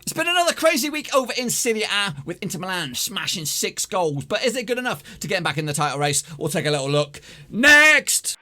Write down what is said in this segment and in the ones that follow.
It's been another crazy week over in Serie A with Inter Milan smashing 6 goals. But is it good enough to get him back in the title race? We'll take a little look next.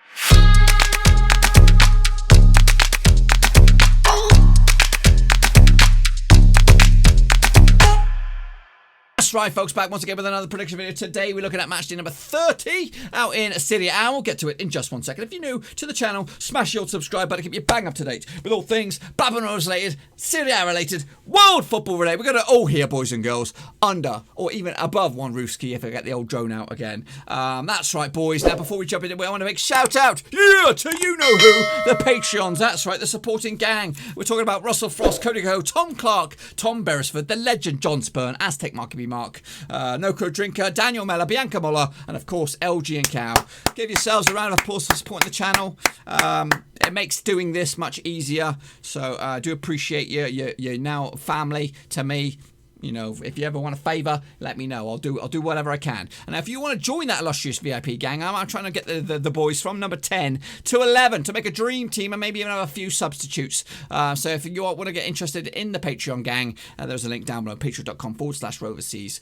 Right, folks, back once again with another prediction video. Today we're looking at matchday number 30 out in Serie A. We'll get to it in just 1 second. If you're new to the channel, smash the old subscribe button to keep you bang up to date with all things Babylon related, Serie A related, world football related. We're going to all here, boys and girls, under or even above one roofski if I get the old drone out again. That's right, boys. Now, before we jump into it, I want to make shout out to you know who, the Patreons. That's right, the supporting gang. We're talking about Russell Frost, Cody Go, Tom Clark, Tom Beresford, the legend John Spurn, Aztec Marky B. Mark, Noco Drinker, Daniel Mella, Bianca Moller, and of course LG and Cow. Give yourselves a round of applause for supporting the channel. It makes doing this much easier, so I do appreciate you're now family to me. You know, if you ever want a favour, let me know. I'll do whatever I can. And if you want to join that illustrious VIP gang, I'm trying to get the boys from number 10 to 11 to make a dream team and maybe even have a few substitutes. So if you want to get interested in the Patreon gang, there's a link down below, patreon.com/roverseas.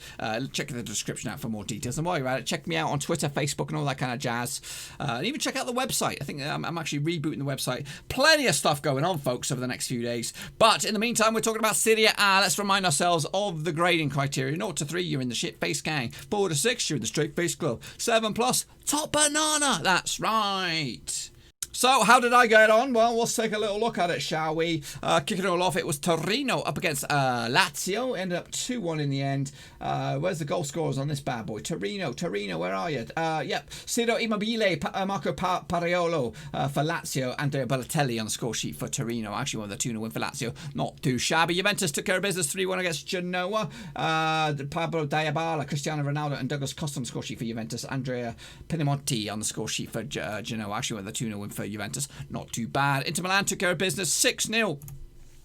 Check the description out for more details. And while you're at it, check me out on Twitter, Facebook, and all that kind of jazz. And even check out the website. I think I'm actually rebooting the website. Plenty of stuff going on, folks, over the next few days. But in the meantime, we're talking about Serie A. Let's remind ourselves of the grading criteria. 0 to 3, you're in the shit-faced gang. 4 to 6, you're in the straight-faced club. 7+, top banana. That's right. So, how did I get on? Well, let's take a little look at it, shall we? Kicking it all off, it was Torino up against Lazio. Ended up 2-1 in the end. Where's the goal scorers on this bad boy? Torino, where are you? Yep. Ciro Immobile, Marco Pariolo for Lazio. Andrea Balotelli on the score sheet for Torino. Actually, won the 2-0 win for Lazio. Not too shabby. Juventus took care of business 3-1 against Genoa. Pablo Dybala, Cristiano Ronaldo, and Douglas Costa on the score sheet for Juventus. Andrea Pinamonti on the score sheet for Genoa. Actually, won the 2-0 win for Juventus. Not too bad. Inter Milan took care of business 6-0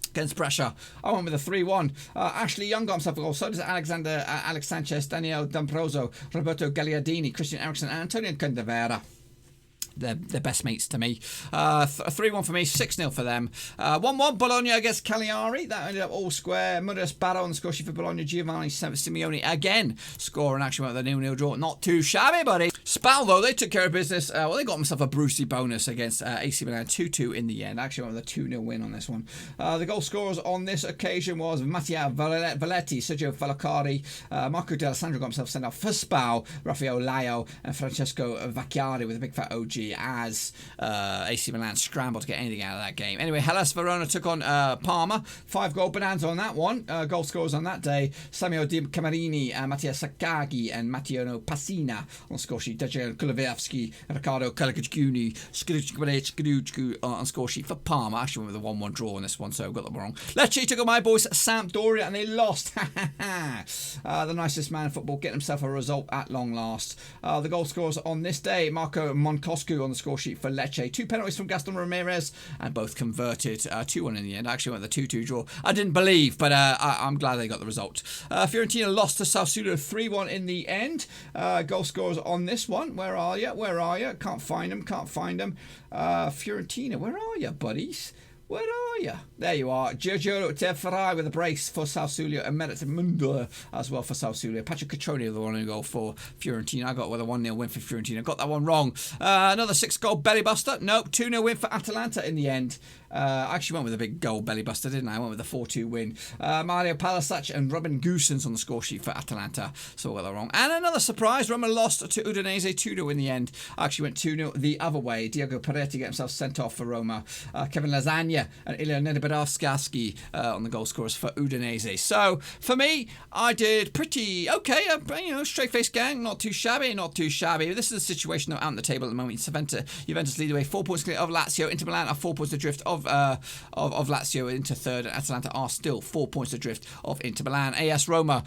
against Brescia. I went with a 3-1. Ashley Young got himself a goal. So does Alex Sanchez, Daniel D'Ambrosio, Roberto Gagliardini, Christian Eriksen, and Antonio Candavera. They're best mates to me. 3-1 for me, 6-0 for them. 1-1 Bologna against Cagliari. That ended up all square. Modest Barrow on the score sheet for Bologna. Giovanni Simeone again scoring. Actually went with a 0-0 draw. Not too shabby, buddy. SPAL, though, they took care of business. Well, they got themselves a Brucey bonus against AC Milan. 2-2 in the end. Actually went with a 2-0 win on this one. The goal scorers on this occasion was Mattia Valletti, Sergio Falacari, Marco D'Alessandro got himself sent off for SPAL, Rafael Lao, and Francesco Vacchiari with a big fat OG as AC Milan scrambled to get anything out of that game. Anyway, Hellas Verona took on Parma. 5-goal bonanza on that one. Goal scorers on that day: Samuel Di Camarini, Mattia Sakagi, and Mattiano Passina on the score sheet. Dejan Kulavevsky, Riccardo Kalakachkuni, on score sheet for Parma. Actually went with a 1-1 draw on this one, so I got that wrong. Lecce took on my boys Sampdoria, and they lost. The nicest man in football getting himself a result at long last. The goal scorers on this day: Marco Moncoscu on the score sheet for Lecce. 2 penalties from Gaston Ramirez, and both converted. 2-1 in the end. Actually went the 2-2 draw. I didn't believe, but I'm glad they got the result. Fiorentina lost to Sassuolo 3-1 in the end. Goal scorers on this one. Where are you? Can't find them. Fiorentina, where are you, buddies? Where are you? There you are. Giorgio Ferrari with a brace for Sassuolo, and Merit Mundo as well for Sassuolo. Patrick Catroni the 1-0 goal for Fiorentina. I got with a 1-0 win for Fiorentina. Got that one wrong. Another 6-goal belly buster. Nope. 2-0 win for Atalanta in the end. I actually went with a big goal belly buster, didn't I? I went with a 4-2 win. Mario Palasic and Robin Goosens on the score sheet for Atalanta. So I got that wrong. And another surprise. Roma lost to Udinese 2-0 in the end. I actually went 2-0 the other way. Diego Peretti got himself sent off for Roma. Kevin Lasagna and Ilya Nedebadovskaski on the goal scorers for Udinese. So for me, I did pretty okay. Straight-faced gang. Not too shabby. This is the situation out on the table at the moment. Juventus lead away 4 points clear of Lazio. Inter Milan are 4 points adrift of Lazio into third, and Atalanta are still 4 points adrift of Inter Milan. AS Roma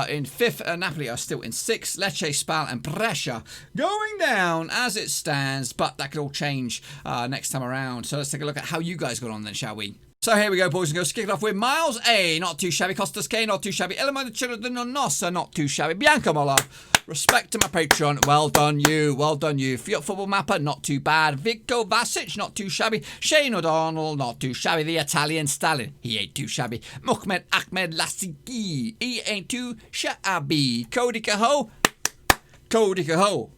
in fifth, Napoli are still in sixth. Lecce, SPAL, and Brescia going down as it stands, but that could all change next time around. So let's take a look at how you guys got on then, shall we? So here we go, boys and girls. Kick it off with Miles A. Not too shabby. Costas K. Not too shabby. Elamai the Children of Nossa. Not too shabby. Bianca Molla. Respect to my Patreon. Well done, you. Well done, you. Fiat Football Mapper. Not too bad. Victor Vasic. Not too shabby. Shane O'Donnell. Not too shabby. The Italian Stalin. He ain't too shabby. Mohamed Ahmed Lassigi. He ain't too shabby. Cody Cahoe. Cody Cahoe.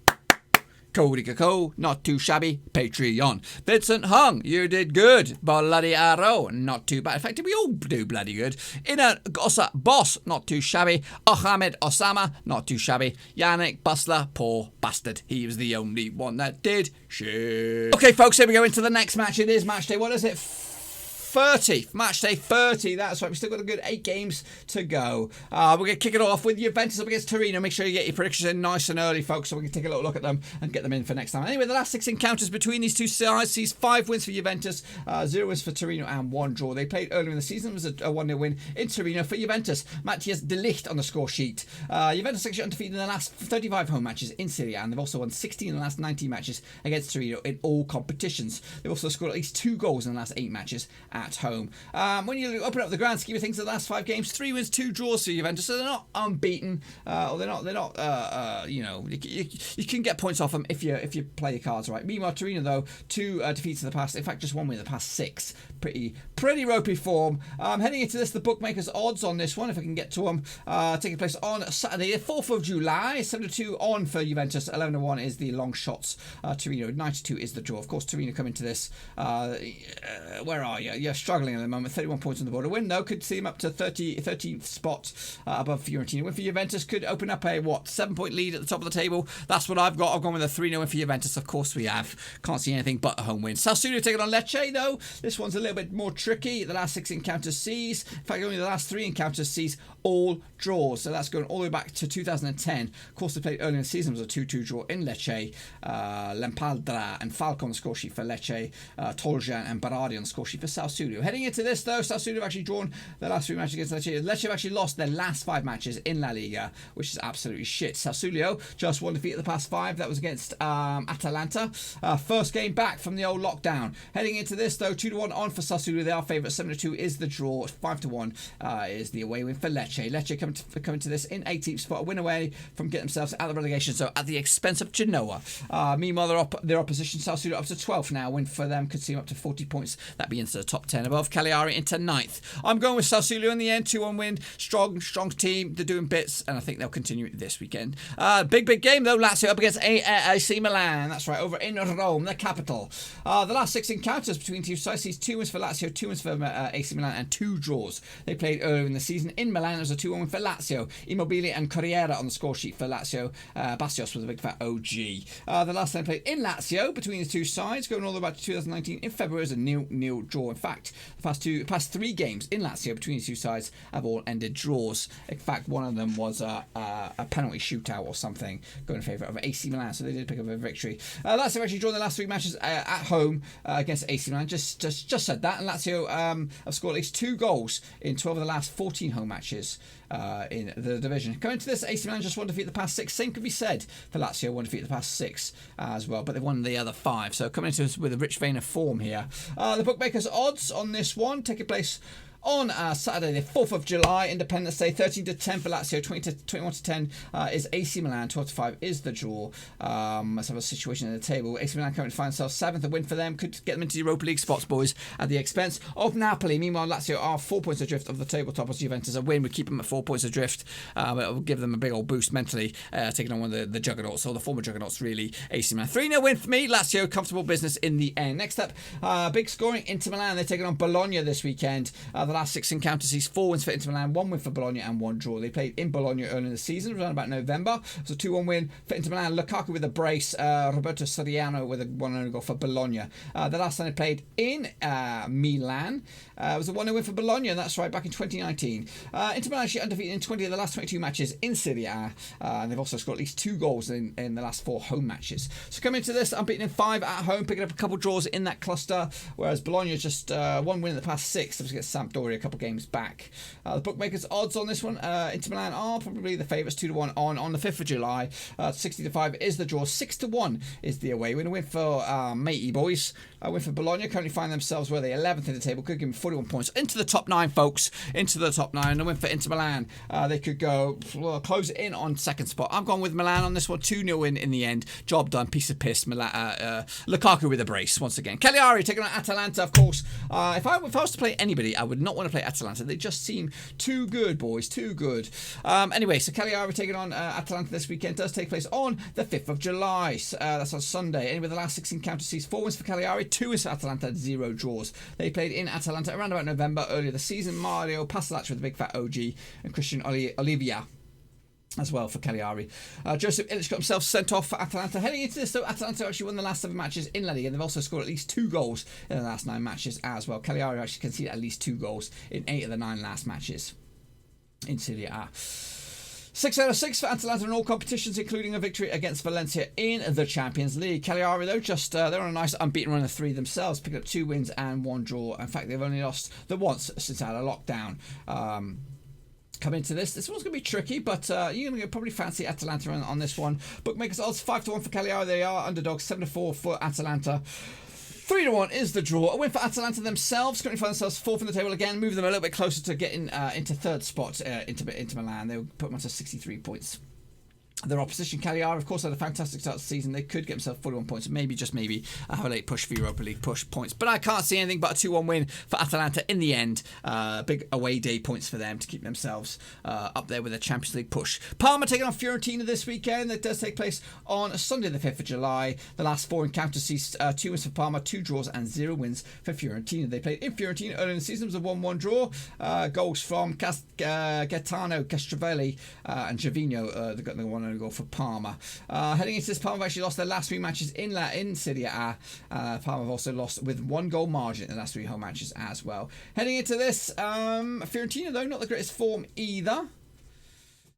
Cody Cahoe, not too shabby, Patreon. Vincent Hung, you did good. Bloody Arrow, not too bad. In fact, did we all do bloody good? Ina Gossa Boss, not too shabby. Ahmed Osama, not too shabby. Yannick Bustler, poor bastard. He was the only one that did shit. Okay, folks, here we go into the next match. It is match day. What is it? 30. Match day 30. That's right. We've still got a good 8 games to go. We're going to kick it off with Juventus up against Torino. Make sure you get your predictions in nice and early, folks, so we can take a little look at them and get them in for next time. Anyway, the last 6 encounters between these two sides sees 5 wins for Juventus, 0 wins for Torino, and 1 draw. They played earlier in the season. It was a 1-0 win in Torino for Juventus. Matthias de Ligt on the score sheet. Juventus actually undefeated in the last 35 home matches in Serie A, and they've also won 16 in the last 19 matches against Torino in all competitions. They've also scored at least 2 goals in the last 8 matches at home. When you open up the grand scheme of things, the last 5 games, 3 wins, 2 draws for Juventus, so they're not unbeaten. Or they're not. You know, you can get points off them if you play your cards right. Meanwhile, Torino though, 2 defeats in the past. In fact, just 1 win in the past 6. Pretty ropey form. Heading into this, the bookmakers' odds on this one, if I can get to them, taking place on Saturday, the 4th of July. 7-2 on for Juventus. 11-1 is the long shots. Torino 9-2 is the draw. Of course, Torino come into this. Where are you? You're struggling at the moment. 31 points on the board. A win though could see him up to 13th spot above Fiorentina. Win for Juventus could open up a 7-point lead at the top of the table. That's what I've got. I've gone with a 3-0 win for Juventus. Of course we have. Can't see anything but a home win. Sassuolo taking on Lecce though. This one's a little bit more tricky. The last 6 encounters sees. In fact, only the last 3 encounters sees all draws. So that's going all the way back to 2010. Of course, they played earlier in the season. It was a 2-2 draw in Lecce. Lempaldra and Falco on the score sheet for Lecce. Toljan and Berardi on the score sheet for Sassuolo. Heading into this though, Sassuolo have actually drawn their last 3 matches against Lecce. Lecce have actually lost their last 5 matches in La Liga, which is absolutely shit. Sassuolo just 1 defeat at the past 5. That was against Atalanta. First game back from the old lockdown. Heading into this though, 2-1 on for Sassuolo. They are favourites. 7-2 is the draw. 5-1 is the away win for Lecce. Lecce coming to this in 18th spot, a win away from getting themselves out of the relegation, so at the expense of Genoa. Meanwhile, their opposition, Sassuolo, up to 12th now. Win for them could see them up to 40 points. That be into the top 10 above. Cagliari into 9th. I'm going with Sassuolo in the end. 2-1 win. Strong team. They're doing bits, and I think they'll continue this weekend. Big game though. Lazio up against AC Milan. That's right, over in Rome, the capital. The last 6 encounters between two sides sees 2 wins for Lazio, 2 wins for AC Milan, and 2 draws. They played earlier in the season in Milan. It was a 2-1 win for Lazio. Immobile and Corriere on the score sheet for Lazio. Bastios was a big fat OG. The last time played in Lazio between the two sides, going all the way back to 2019 in February, is a nil draw. In fact, the past 3 games in Lazio between the two sides have all ended draws. In fact, one of them was a penalty shootout or something, going in favour of AC Milan, so they did pick up a victory. Lazio have actually drawn the last 3 matches at home against AC Milan. Just said that, and Lazio have scored at least 2 goals in 12 of the last 14 home matches in the division. Coming to this, AC Milan just 1 defeat the past 6. Same could be said for Lazio, 1 defeat the past 6 as well, but they've won the other 5. So coming into this with a rich vein of form here. The bookmakers' odds on this one taking place on Saturday, the 4th of July, Independence Day, 13-10 for Lazio, 21-10 is AC Milan, 12-5 is the draw. Let's have a situation in the table. AC Milan currently find themselves 7th. A win for them could get them into the Europa League spots, boys, at the expense of Napoli. Meanwhile, Lazio are 4 points adrift of the tabletop as Juventus. A win would keep them at 4 points adrift, but it will give them a big old boost mentally, taking on one of the juggernauts, or the former juggernauts, really, AC Milan. 3-0 win for me. Lazio, comfortable business in the end. Next up, big scoring, Inter Milan. They're taking on Bologna this weekend. The last 6 encounters sees 4 wins for Inter Milan, 1 win for Bologna, and 1 draw. They played in Bologna early in the season, around about November. It was a 2-1 win for Inter Milan. Lukaku with a brace, Roberto Soriano with a 1-0 goal for Bologna. The last time they played in Milan was a 1-0 win for Bologna, that's right, back in 2019. Inter Milan actually undefeated in 20 of the last 22 matches in Serie A, and they've also scored at least 2 goals in the last 4 home matches. So coming into this, unbeaten in 5 at home, picking up a couple draws in that cluster, whereas Bologna just 1 win in the past 6. That was against Sampdoria a couple games back. The bookmakers' odds on this one, Inter Milan are probably the favourites, 2-1 on the 5th of July. 60-5 is the draw. 6-1 is the away win. A win for matey boys. A win for Bologna. Currently find themselves where they're 11th in the table. Could give them 41 points into the top 9, folks. Into the top 9. A win for Inter Milan. They could go close it in on second spot. I'm going with Milan on this one. 2-0 win in the end. Job done. Piece of piss. Lukaku with a brace once again. Cagliari taking on Atalanta, of course. If I was to play anybody, I would not want to play Atalanta. They just seem too good, boys. Too good. Anyway, so Cagliari taking on Atalanta this weekend. Does take place on the 5th of July. That's on Sunday. Anyway, the last 16 counter sees 4 wins for Cagliari, 2 wins for Atalanta, 0 draws. They played in Atalanta around about November earlier this season. Mario Passalacci with the big fat OG and Christian Olivia as well for Cagliari. Joseph Illich got himself sent off for Atalanta. Heading into this, though, Atalanta actually won the last 7 matches in La Liga, and they've also scored at least 2 goals in the last 9 matches as well. Cagliari actually conceded at least 2 goals in 8 of the 9 last matches in Serie A. 6 out of 6 for Atalanta in all competitions, including a victory against Valencia in the Champions League. Cagliari, though, they're on a nice unbeaten run of 3 themselves, picking up 2 wins and 1 draw. In fact, they've only lost the once since out of lockdown. Come into this one's going to be tricky, but you're going to probably fancy Atalanta on this one. Bookmakers odds 5-1 for Cagliari. They are underdogs. 7-4 for Atalanta. 3-1 is the draw. A win for Atalanta themselves. Currently find themselves 4th in the table again, moving them a little bit closer to getting into 3rd spot into Milan. They'll put them onto 63 points. Their opposition, Cagliari, of course, had a fantastic start to the season. They could get themselves 41 points, maybe, just maybe, have a late push for Europa League push points. But I can't see anything but a 2-1 win for Atalanta in the end. Big away day points for them to keep themselves up there with a Champions League push. Parma taking on Fiorentina this weekend. That does take place on Sunday the 5th of July. The last 4 encounters see 2 wins for Parma, 2 draws and 0 wins for Fiorentina. They played in Fiorentina earlier in the season. It was a 1-1 draw. Goals from Gaetano Castrovilli and Gervinho, the one goal for Parma. Heading into this, Parma have actually lost their last 3 matches in Serie A. Parma have also lost with 1 goal margin in the last 3 home matches as well. Heading into this, Fiorentina, though, not the greatest form either.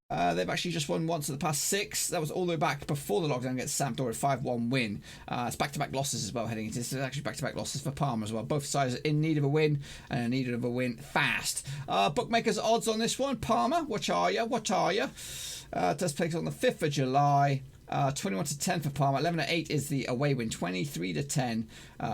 They've actually just won once in the past 6. That was all the way back before the lockdown against Sampdoria, 5-1 win. It's back-to-back losses as well heading into this. It's actually back-to-back losses for Parma as well. Both sides are in need of a win, and in need of a win fast. Bookmakers odds on this one. Parma, what are you? It does take place on the 5th of July. 21-10 for Parma. 11-8 is the away win. 23-10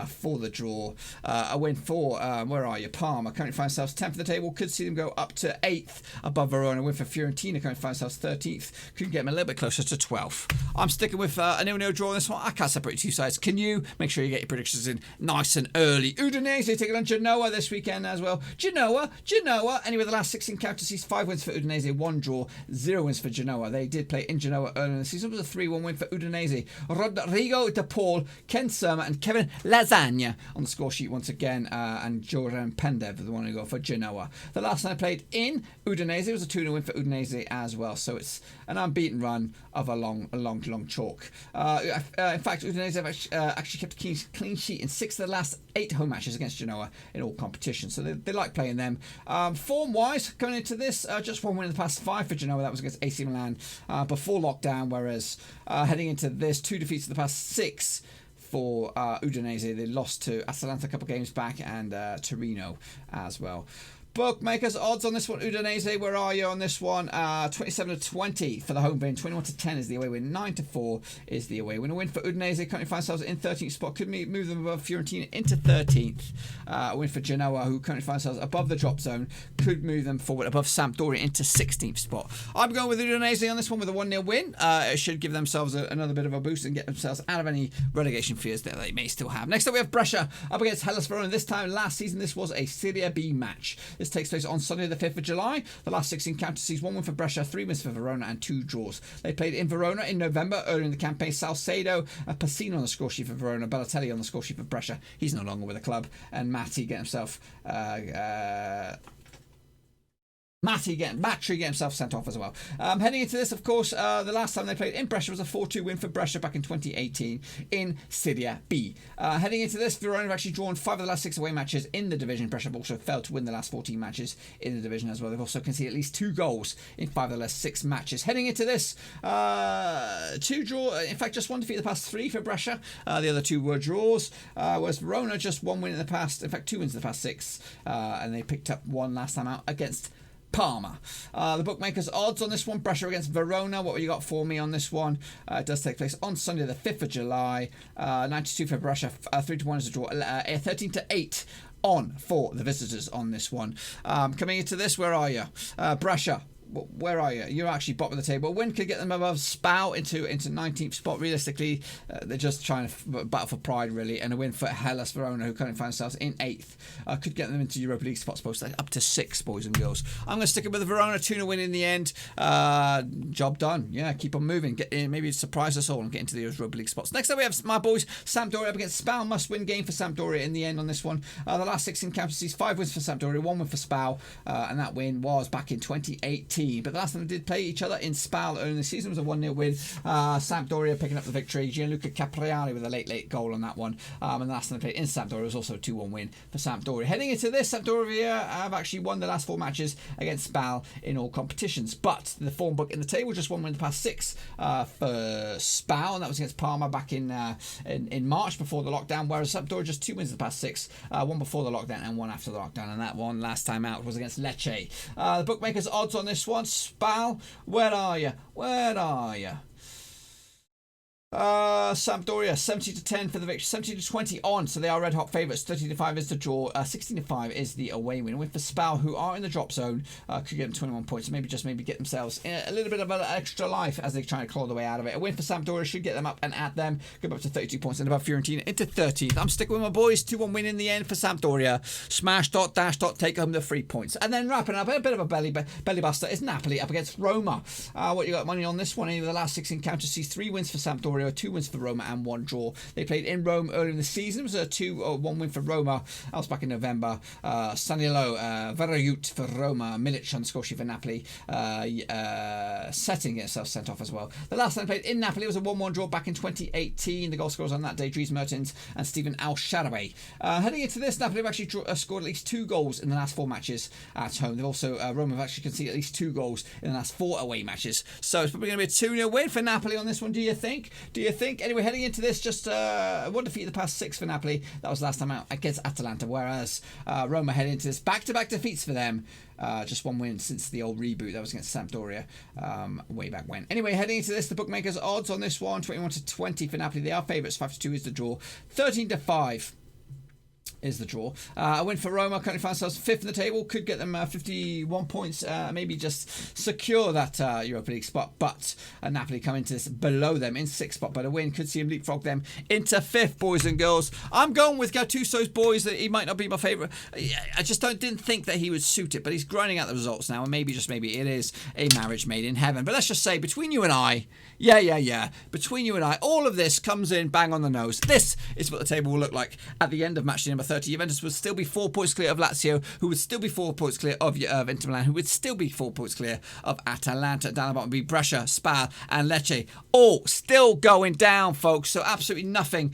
for the draw. A win for Parma. Currently find themselves 10th for the table. Could see them go up to 8th above Verona. A win for Fiorentina. Currently find themselves 13th. Could get them a little bit closer to 12th. I'm sticking with a 0-0 draw on this one. I can't separate 2 sides. Can you? Make sure you get your predictions in nice and early. Udinese taking on Genoa this weekend as well. Genoa. Anyway, the last 6 encounters sees 5 wins for Udinese, 1 draw, 0 wins for Genoa. They did play in Genoa earlier in the season. It was a 3-1 win for Udinese. Rodrigo De Paul, Ken Surma and Kevin Lasagna on the score sheet once again, and Joran Pendev, the one who go for Genoa. The last time I played in Udinese, it was a 2-0 win for Udinese as well, so it's an unbeaten run of a long chalk. In fact, Udinese have actually kept a clean sheet in 6 of the last 8 home matches against Genoa in all competitions, so they like playing them. Form-wise, going into this, just 1 win in the past 5 for Genoa. That was against AC Milan before lockdown, whereas heading into this, 2 defeats in the past 6 for Udinese. They lost to Atalanta a couple of games back and Torino as well. Bookmakers odds on this one. Udinese, where are you on this one? 27-20 for the home win. 21-10 is the away win. 9-4 is the away win. A win for Udinese. Currently find themselves in 13th spot. Could move them above Fiorentina into 13th. A win for Genoa, who currently find themselves above the drop zone. Could move them forward above Sampdoria into 16th spot. I'm going with Udinese on this one with a 1-0 win. It should give themselves another bit of a boost and get themselves out of any relegation fears that they may still have. Next up, we have Brescia up against Hellas Verona. This time last season, this was a Serie B match. This takes place on Sunday the 5th of July. The last 6 encounters sees 1 win for Brescia, 3 wins for Verona and 2 draws. They played in Verona in November earlier in the campaign. Salcedo, Pacino on the score sheet for Verona, Balotelli on the score sheet for Brescia. He's no longer with the club, and Matti get himself Matty getting himself sent off as well. Heading into this, of course, the last time they played in Brescia was a 4-2 win for Brescia back in 2018 in Serie B. Heading into this, Verona have actually drawn 5 of the last 6 away matches in the division. Brescia have also failed to win the last 14 matches in the division as well. They've also conceded at least 2 goals in 5 of the last 6 matches. Heading into this, 2 draw, in fact, just 1 defeat in the past 3 for Brescia. The other 2 were draws, whereas Verona just 1 win in the past, in fact 2 wins in the past 6, and they picked up 1 last time out against Parma. The bookmakers' odds on this one, Brescia against Verona. What have you got for me on this one? It does take place on Sunday the 5th of July. 92 for Brescia, 3-1 is a draw, 13-8 on for the visitors on this one. Coming into this, where are you? Brescia. Where are you? You're actually bottom of the table. Win could get them above SPAL into 19th spot. Realistically, they're just trying to battle for pride, really. And a win for Hellas Verona, who currently find themselves in 8th, could get them into Europa League spots, up to 6, boys and girls. I'm going to stick it with the Verona 2-0 win in the end. Job done. Yeah, keep on moving. Get in, maybe surprise us all and get into the Europa League spots. Next up, we have my boys Sampdoria up against SPAL. Must-win game for Sampdoria in the end on this one. The last 6 encounters sees 5 wins for Sampdoria, 1 win for SPAL, and that win was back in 2018. But the last time they did play each other in SPAL early in the season was a 1-0 win. Sampdoria picking up the victory. Gianluca Capriari with a late goal on that one. And the last time they played in Sampdoria was also a 2-1 win for Sampdoria. Heading into this, Sampdoria have actually won the last 4 matches against SPAL in all competitions. But the form book in the table, just 1 win in the past 6 for SPAL, and that was against Parma back in March before the lockdown, whereas Sampdoria just 2 wins in the past 6, 1 before the lockdown and 1 after the lockdown, and that one last time out was against Lecce. The bookmakers' odds on this one, SPAL, where are you? Sampdoria 70-10 for the victory, 70-20 on, so they are red hot favourites. 30-5 is the draw, 16-5 is the away win. With for SPAL, who are in the drop zone, could get them 21 points, maybe get themselves a little bit of an extra life as they try to claw their way out of it. A win for Sampdoria should get them up and at them, get up to 32 points, and above Fiorentina into 13th. I'm sticking with my boys, 2-1 win in the end for Sampdoria. Smash dot dash dot take home the 3 points, and then wrapping up a bit of a belly buster is Napoli up against Roma. What you got money on this one? Any of the last 6 encounters sees 3 wins for Sampdoria, 2 wins for Roma and 1 draw. They played in Rome earlier in the season. It was a 2-1 win for Roma. That was back in November. Sanilo, Verayut for Roma, Milic on the score sheet for Napoli. Setting itself sent off as well. The last time they played in Napoli was a 1-1 draw back in 2018. The goal scorers on that day, Dries Mertens and Steven Al-Sharawi. Heading into this, Napoli have actually scored at least 2 goals in the last 4 matches at home. They've also, Roma have actually conceded at least 2 goals in the last 4 away matches. So it's probably going to be a 2-0 win for Napoli on this one, do you think? Anyway, heading into this, just 1 defeat in the past 6 for Napoli. That was last time out against Atalanta, whereas Roma heading into this back-to-back defeats for them. Just 1 win since the old reboot. That was against Sampdoria way back when. Anyway, heading into this, the bookmakers' odds on this one, 21-20 for Napoli. They are favourites. 5-2 is the draw. 13-5 is the draw. A win for Roma, currently find themselves 5th in the table, could get them 51 points, maybe just secure that Europa League spot, but Napoli come into this below them in 6th spot, but a win could see them leapfrog them into 5th, boys and girls. I'm going with Gattuso's boys. That he might not be my favourite. I just didn't think that he would suit it, but he's grinding out the results now, and maybe it is a marriage made in heaven. But let's just say, between you and I, between you and I, all of this comes in bang on the nose. This is what the table will look like at the end of match day number 30. Juventus would still be 4 points clear of Lazio, who would still be 4 points clear of Inter Milan, who would still be 4 points clear of Atalanta. Down the bottom would be Brescia, SPAL and Lecce, all still going down, folks. So absolutely nothing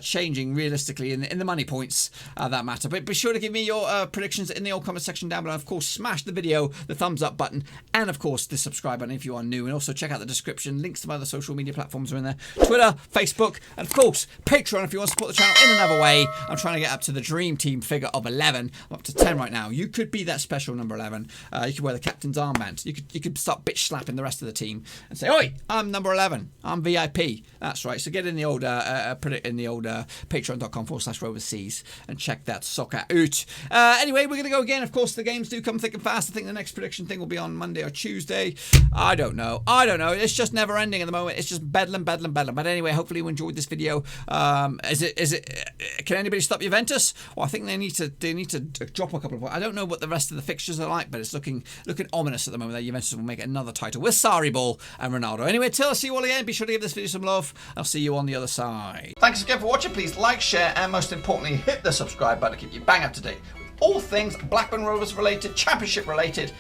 changing realistically in the money points that matter. But be sure to give me your predictions in the old comment section down below. Of course, smash the video, the thumbs up button, and of course the subscribe button if you are new. And also check out the description. Links to my other social media platforms are in there: Twitter, Facebook, and of course Patreon if you want to support the channel in another way. I'm trying to get up to the dream team figure of 11. I'm up to 10 right now. You could be that special number 11. You could wear the captain's armband. You could start bitch slapping the rest of the team and say, "Oi, I'm number 11. I'm VIP." That's right. So get in the old patreon.com/overseas and check that soccer out. Anyway, we're gonna go again. Of course, the games do come thick and fast. I think the next prediction thing will be on Monday or Tuesday. I don't know. It's just never ending at the moment. It's just bedlam. But anyway, hopefully you enjoyed this video. Can anybody stop Juventus? Well, I think they need to drop a couple of points. I don't know what the rest of the fixtures are like, but it's looking ominous at the moment that Juventus will make another title with Sarri Ball and Ronaldo. Anyway, till I see you all again, be sure to give this video some love. I'll see you on the other side. Thanks again for watching. Please like, share, and most importantly, hit the subscribe button to keep you bang up to date with all things Blackburn Rovers related, Championship related,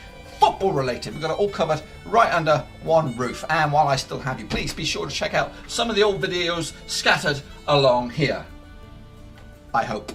football related. We've got it all covered right under one roof. And while I still have you, please be sure to check out some of the old videos scattered along here. I hope.